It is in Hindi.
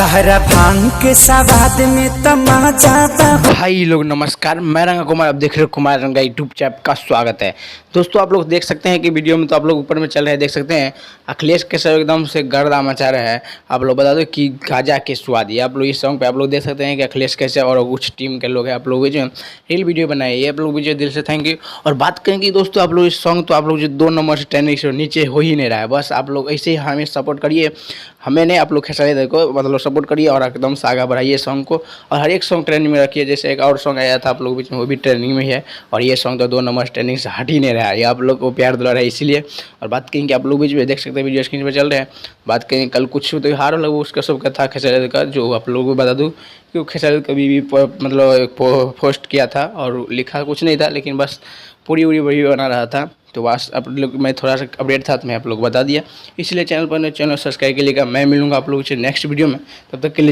तारा भांग के सवाद में तमाचा भाई लोग नमस्कार, मैं रंगा कुमार। आप देख रहे हो कुमार रंगा यूट्यूब चैनल का स्वागत है। दोस्तों आप लोग देख सकते हैं कि वीडियो में तो आप लोग ऊपर में चल रहे हैं, देख सकते हैं अखिलेश के सर एकदम से गर्दा मचा रहे हैं। आप लोग बता दो कि गाजा के स्वाद, ये आप लोग इस सॉन्ग पे आप लोग देख सकते हैं कि अखिलेश कैसे और कुछ टीम के लोग हैं, आप लोग जो रील वीडियो बनाए, ये आप लोग वीडियो दिल से थैंक यू। और बात करेंगे दोस्तों आप लोग इस सॉन्ग तो आप लोग जो 2 नंबर से ट्रेंडिंग से नीचे हो ही नहीं रहा है, बस आप लोग ऐसे ही हमें सपोर्ट करिए, हमें नहीं आप लोग खेसारी दत्त को मतलब सपोर्ट करिए और एकदम से आगे बढ़ाइए सॉन्ग को। और हर एक सॉन्ग ट्रेंडिंग में रखिए। जैसे एक और सॉन्ग आया था आप लोग बीच में, वो भी ट्रेंडिंग में ही है और ये सॉन्ग तो 2 नंबर ट्रेंडिंग से हट ही नहीं रहा है, ये आप लोग को प्यार दिला रहा है इसीलिए। और बात करेंगे आप लोग बीच में देख सकते हैं वीडियो स्क्रीन पर चल रहे हैं। बात करेंगे कल कुछ त्योहार लगा उसका सबका था खेसारी दत्त का, जो आप लोगों को बता दूँ कि खेसारी दत्त कभी भी मतलब पोस्ट किया था और लिखा कुछ नहीं था, लेकिन बस पूरी वीडियो बना रहा था। तो बस आप लोग मैं थोड़ा सा अपडेट था तो मैं आप लोग बता दिया, इसलिए चैनल पर सब्सक्राइब के लिए मैं मिलूंगा आप लोगों से नेक्स्ट वीडियो में। तब तक के लिए